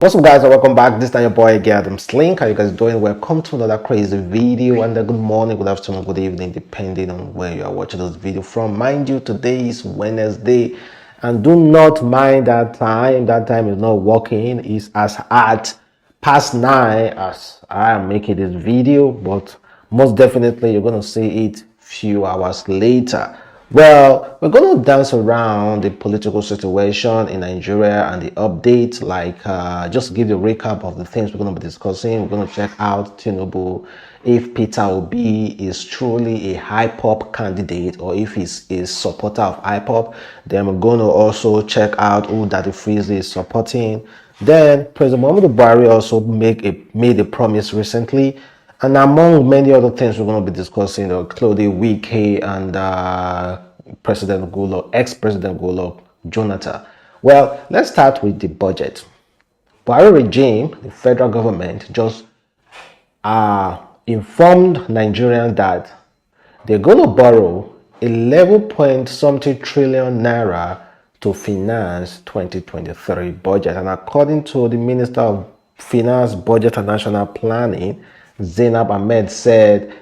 What's up, guys, and welcome back. This time your boy again, Adamslink. How you guys doing? Welcome to another crazy video, and good morning, good afternoon, good evening, depending on where you are watching this video from. Mind you, today is Wednesday, and do not mind that time. That time is not working. It's as at past 9 as I am making this video, but most definitely you're gonna see it few hours later. Well, we're going to dance around the political situation in Nigeria and the updates, like just give you a recap of the things we're going to be discussing. We're going to check out Tinubu, if Peter Obi is truly a IPOB candidate or if he's a supporter of IPOB. Then we're going to also check out who Daddy Freeze is supporting. Then President Muhammadu Buhari also made a promise recently. And among many other things we're going to be discussing, including Wike and President Goodluck, ex-President Goodluck Jonathan. Well, let's start with the budget. Buhari regime, the federal government, just informed Nigerians that they're going to borrow 11 point something trillion naira to finance 2023 budget. And according to the Minister of Finance, Budget and National Planning, Zainab Ahmed, said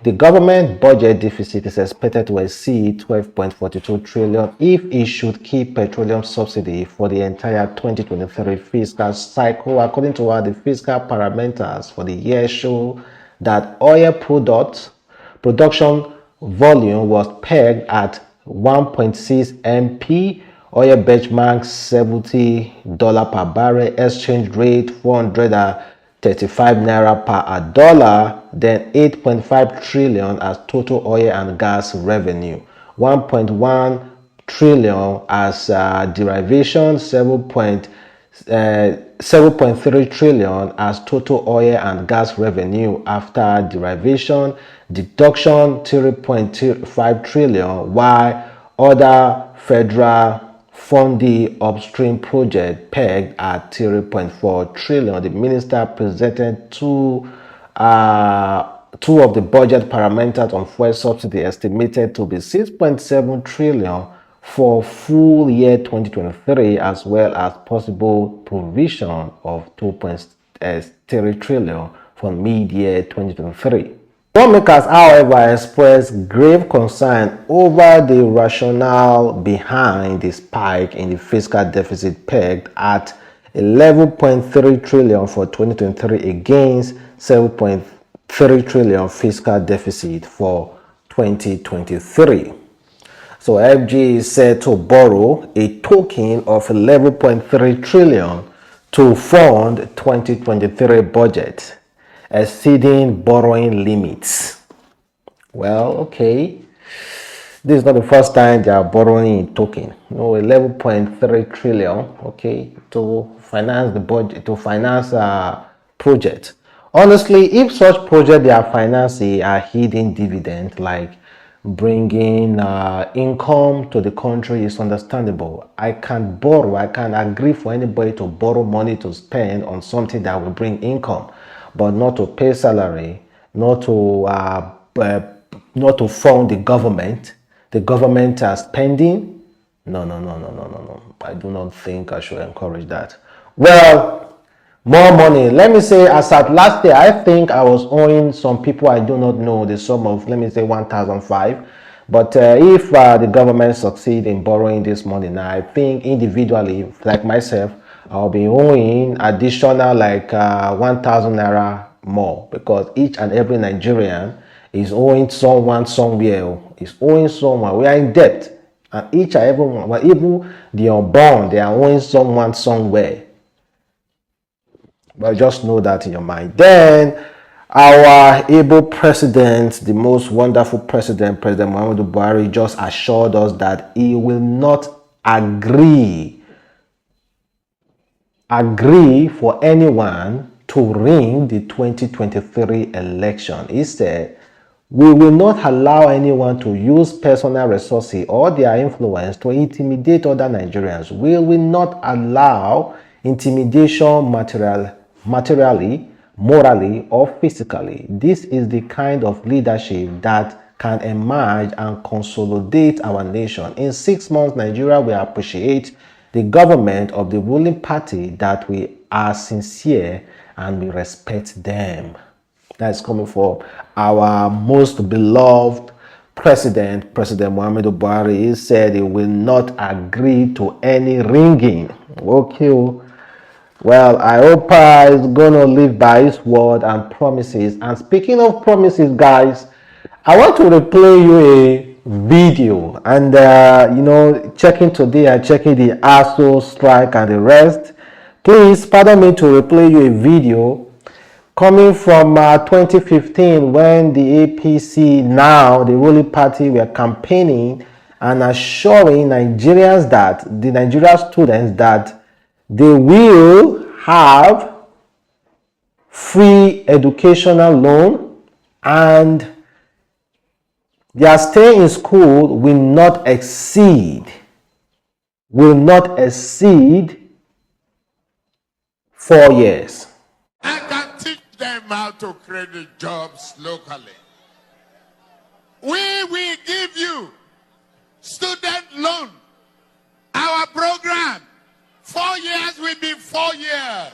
the government budget deficit is expected to exceed 12.42 trillion if it should keep petroleum subsidy for the entire 2023 fiscal cycle. According to her, the fiscal parameters for the year show that oil production volume was pegged at 1.6 MP, oil benchmark $70 per barrel, exchange rate 435 naira per $1, then 8.5 trillion as total oil and gas revenue, 1.1 trillion as derivation, 7.3 trillion as total oil and gas revenue after derivation, deduction 3.5 trillion, while other federal funding upstream project pegged at 3.4 trillion. The minister presented two of the budget parameters on fuel subsidy estimated to be 6.7 trillion for full year 2023, as well as possible provision of 2.3 trillion for mid-year 2023. Lawmakers, however, expressed grave concern over the rationale behind the spike in the fiscal deficit pegged at 11.3 trillion for 2023 against 7.3 trillion fiscal deficit for 2023. So FG is said to borrow a token of 11.3 trillion to fund 2023 budget, exceeding borrowing limits. Well, okay, this is not the first time they are borrowing a token. 11.3 trillion, okay, to finance the budget, to finance a project. Honestly, if such project they are financing are hidden dividend, like bringing income to the country, is understandable. I can borrow, I can agree for anybody to borrow money to spend on something that will bring income, but not to pay salary, not to fund the government. The government are spending. No. I do not think I should encourage that. Well, more money. Let me say, as at last year, I think I was owing some people I do not know the sum of, let me say, 1,005. But if the government succeed in borrowing this money now, I think individually, like myself, I'll be owing additional like 1,000 naira more, because each and every Nigerian is owing someone somewhere. Is owing someone. We are in debt, and each and every one, well, even the unborn, they are owing someone somewhere. But just know that in your mind. Then our able president, the most wonderful president, President Muhammadu Buhari, just assured us that he will not agree for anyone to ring the 2023 election. He said, we will not allow anyone to use personal resources or their influence to intimidate other Nigerians. We will not allow intimidation materially, morally, or physically. This is the kind of leadership that can emerge and consolidate our nation. In 6 months, Nigeria will appreciate the government of the ruling party that will are sincere and we respect them. That's coming from our most beloved President Muhammadu Buhari. He said he will not agree to any ringing. Okay. Well, I hope he's gonna live by his word and promises. And speaking of promises, guys, I want to replay you a video. And checking today and checking the ASO strike and the rest. Please pardon me to replay you a video coming from 2015, when the APC, now the ruling party, were campaigning and assuring Nigerians, that the Nigerian students, that they will have free educational loan and their stay in school will not exceed 4 years. I can teach them how to create jobs locally. We will give you student loan. Our program, 4 years will be 4 years.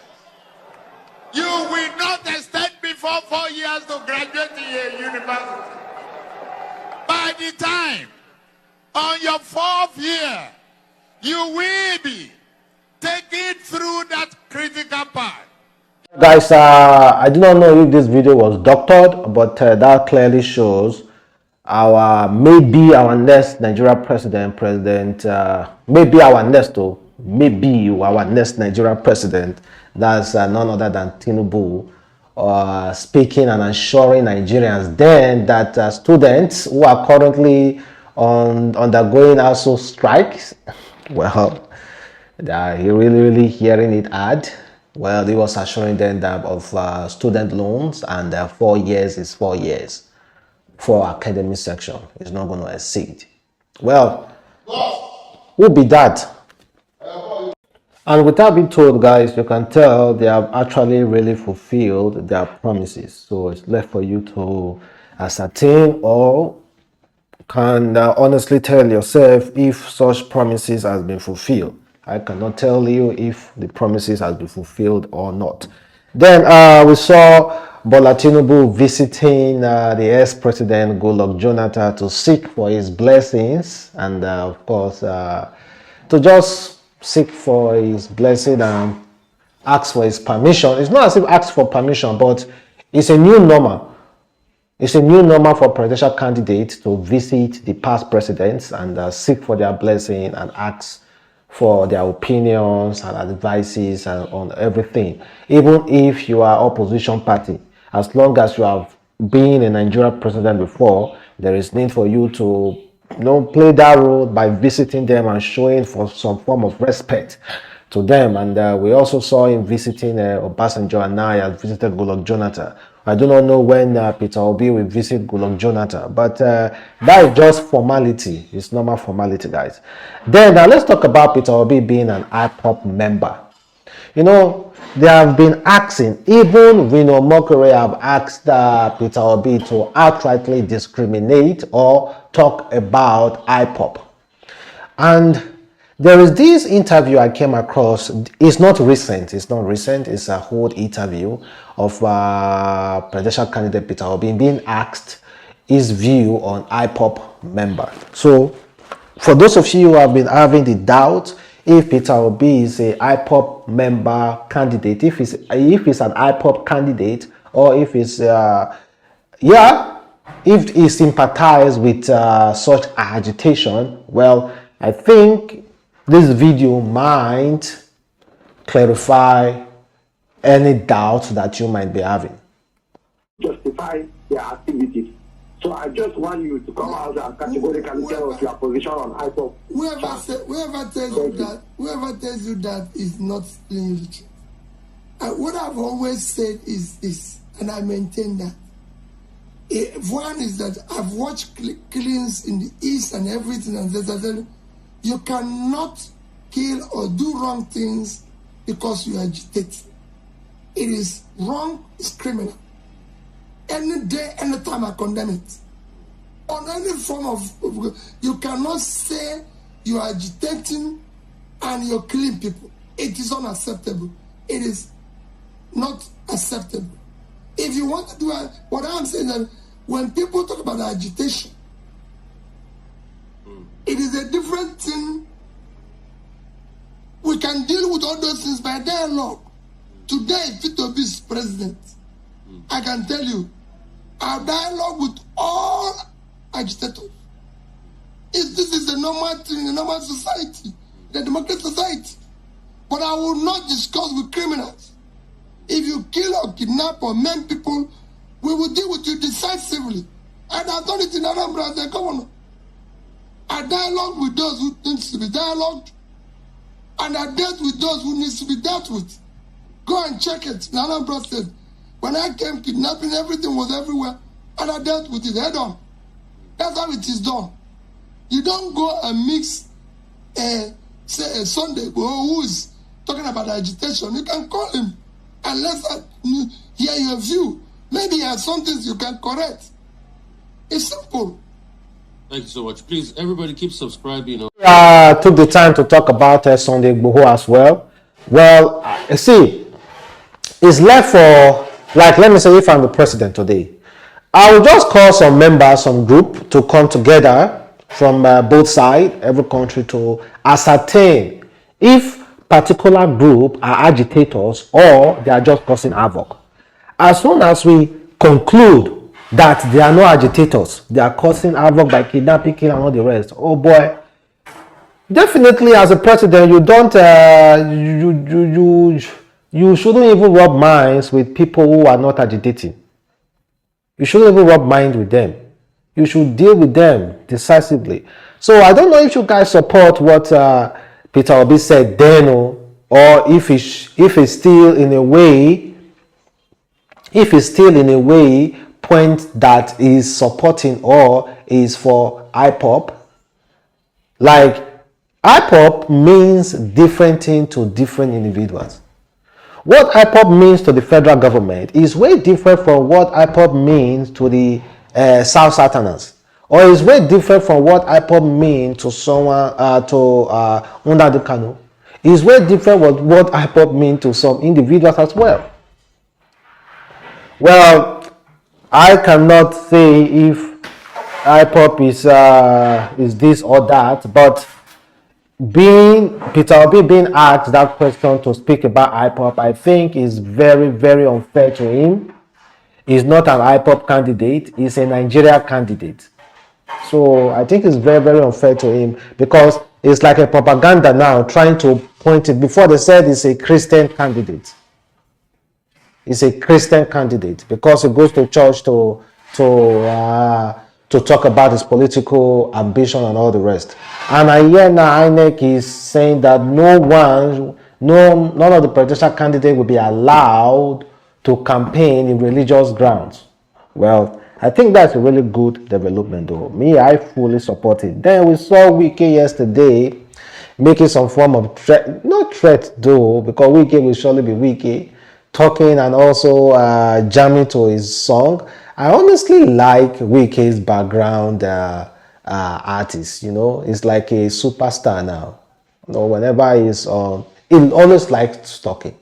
You will not extend before 4 years to graduate a university. By the time, on your 4th year, you will be taken through that critical part. Guys, I do not know if this video was doctored, but that clearly shows maybe our next Nigeria president, maybe our next Nigeria president, that's none other than Tinubu, speaking and assuring Nigerians then that students who are currently undergoing also strikes, well, he really hearing it hard. Well, he was assuring them that of student loans, and 4 years is 4 years for academic section. It's not going to exceed. Well, who be that? And without being told, guys, you can tell they have actually really fulfilled their promises. So it's left for you to ascertain, or can honestly tell yourself if such promises has been fulfilled. I cannot tell you if the promises has been fulfilled or not. Then we saw Bola Tinubu visiting the ex-president Goodluck Jonathan to seek for his blessings, and of course to just seek for his blessing and ask for his permission. It's not as if ask for permission, but it's a new normal. It's a new normal for presidential candidates to visit the past presidents and seek for their blessing and ask for their opinions and advices and on everything. Even if you are opposition party, as long as you have been a Nigerian president before, there is need for you to play that role by visiting them and showing for some form of respect to them. And we also saw him visiting Obasanjo, and now he has visited Goodluck Jonathan. I do not know when Peter Obi will visit Goodluck Jonathan, but that is just formality. It's normal formality, guys. Then let's talk about Peter Obi being an IPOB member. They have been asking, even Rino Mokere have asked Peter Obi to outrightly discriminate or talk about IPOB. And there is this interview I came across. It's not recent. It's a whole interview of presidential candidate Peter Obi being asked his view on IPOB member. So, for those of you who have been having the doubt if Peter Obi is a IPOB member candidate, if he's an IPOB candidate, or if he's if he sympathizes with such agitation, well, I think this video might clarify any doubts that you might be having. Justify their activities. So I just want you to come out and categorically tell us your position on IPOB. Whoever tells you that is not telling you the truth. What I've always said is this, and I maintain that. One is that I've watched killings in the East and everything, and you cannot kill or do wrong things because you agitate. It is wrong, it's criminal. Any day, any time I condemn it. On any form of, you cannot say you are agitating and you're killing people. It is unacceptable. it is not acceptable. If you want to do it, what I'm saying that when people talk about agitation, it is a different thing. We can deal with all those things by dialogue. Today, if Tinubu is president, I can tell you, our dialogue with all agitators. If this is the normal thing in a normal society, the democratic society. But I will not discuss with criminals. If you kill or kidnap or maim people, we will deal with you decisively. And I've done it in Anambra as a governor. I dialogue with those who needs to be dialogued, and I dealt with those who needs to be dealt with. Go and check it. Anambra said, when I came kidnapping, everything was everywhere, and I dealt with it head on. That's how it is done. You don't go and mix, say, a Sunday who is talking about agitation. You can call him and let's hear your view. Maybe there are some things you can correct. It's simple. Thank you so much. Please, everybody keep subscribing. Took the time to talk about Sunday Igboho as well. Well, see, it's left for, like, let me say, if I'm the president today, I will just call some members, some group to come together from both sides, every country, to ascertain if particular group are agitators or they are just causing havoc. As soon as we conclude that they are not agitators, they are causing havoc by kidnapping, killing, and all the rest, oh boy, definitely as a president, you don't, you shouldn't even rub minds with people who are not agitating. You shouldn't even rub minds with them. You should deal with them decisively. So I don't know if you guys support what Peter Obi said then, or if it's still in a way, point that is supporting or is for IPOB. Like, IPOB means different thing to different individuals. What IPOB means to the federal government is way different from what IPOB means to the South Southerners, or is way different from what IPOB means to someone Nnamdi Kanu. Is way different with what IPOB means to some individuals as well. Well, I cannot say if IPOB is this or that, but Peter Obi being asked that question to speak about IPOB, I think is very, very unfair to him. He's not an IPOB candidate, he's a Nigeria candidate. So I think it's very, very unfair to him, because it's like a propaganda now trying to point it. Before they said it's a Christian candidate. It's a Christian candidate because he goes to church to talk about his political ambition and all the rest. And I hear now INEC is saying that none of the presidential candidates will be allowed to campaign in religious grounds. Well, I think that's a really good development though. Me, I fully support it. Then we saw Wike yesterday making some form of threat, not threat though, because Wike will surely be Wike, talking and also jamming to his song. I honestly like Wike's background artist, you know, it's like a superstar now. You know, whenever he's on, he always likes talking.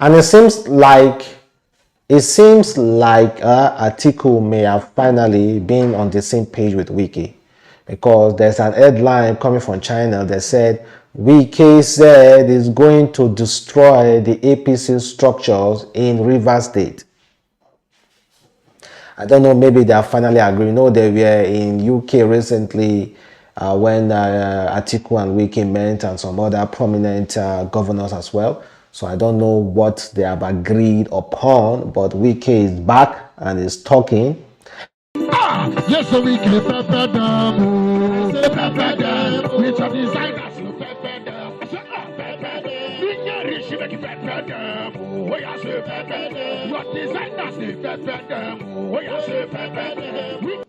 And it seems like Atiku may have finally been on the same page with Wike, because there's an headline coming from China that said Wike said he's going to destroy the APC structures in Rivers State. I don't know, maybe they are finally agreeing. You know, they were in UK recently when Atiku and Wike met, and some other prominent governors as well. So I don't know what they have agreed upon, but Wike is back and is talking. Yes, so we can pepper them. Which are designers you pepper them.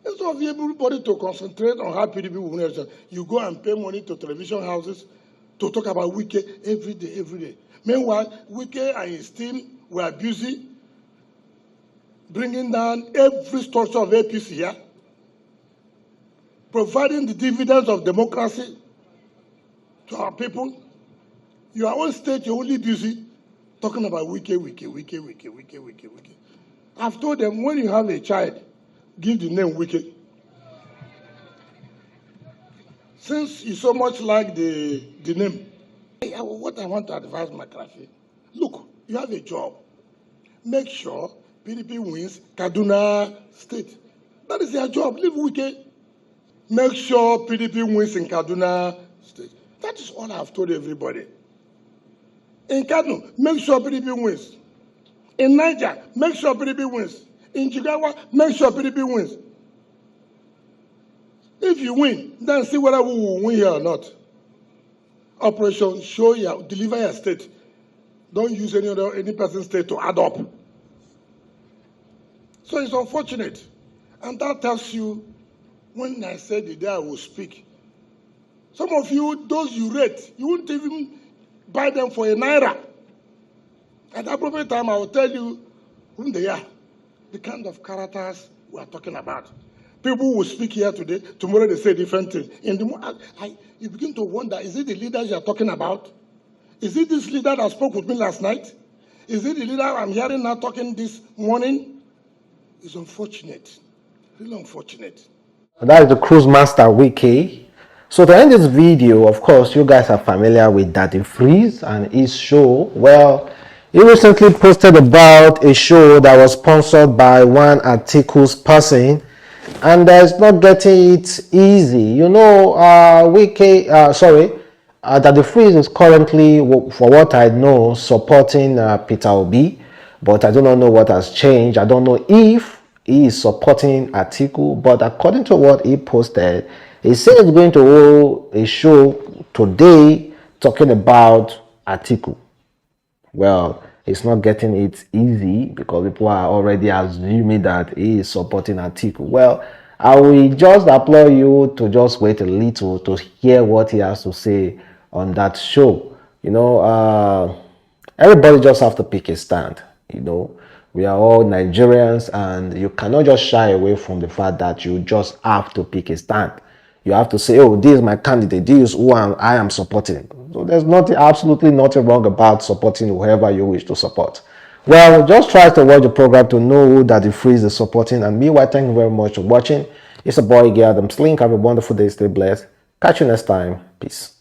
Instead of everybody to concentrate on how PDP will win, you go and pay money to television houses to talk about Wike every day. Meanwhile, Wike and his team were busy bringing down every structure of APC here, providing the dividends of democracy to our people. Your own state, you're only busy talking about wiki. I've told them, when you have a child, give the name Wiki. Since you so much like the name, what I want to advise McCarthy, look, you have a job. Make sure PDP wins Kaduna State. That is their job. Leave Wiki. Make sure PDP wins in Kaduna State. That is all I've told everybody. In Kano, make sure PDP wins. In Niger, make sure PDP wins. In Jigawa, make sure PDP wins. If you win, then see whether we will win here or not. Operation show your deliver your state. Don't use any person's state to add up. So it's unfortunate. And that tells you, when I said the day I will speak, some of you, those you rate, you won't even buy them for a naira. At the appropriate time, I will tell you whom they are, the kind of characters we are talking about. People will speak here today, tomorrow they say different things. You begin to wonder, is it the leaders you are talking about? Is it this leader that spoke with me last night? Is it the leader I'm hearing now talking this morning? It's unfortunate, really unfortunate. That is the cruise master Wiki. So to end this video, of course, you guys are familiar with Daddy Freeze and his show. Well, he recently posted about a show that was sponsored by one Atiku's person, and it's not getting it easy. You know, Daddy Freeze is currently, for what I know, supporting Peter Obi, but I do not know what has changed. I don't know if he is supporting Atiku, but according to what he posted, he said he's going to hold a show today talking about Atiku. Well, it's not getting it easy because people are already assuming that he is supporting Atiku. Well, I will just applaud you to just wait a little to hear what he has to say on that show. You know, everybody just have to pick a stand. You know, we are all Nigerians, and you cannot just shy away from the fact that you just have to pick a stand. You have to say, oh, this is my candidate, this is who I am supporting. So there's absolutely nothing wrong about supporting whoever you wish to support. Well, just try to watch the program to know who Daddy Freeze is supporting. And meanwhile, thank you very much for watching. It's a boy, Adamslink. Have a wonderful day. Stay blessed. Catch you next time. Peace.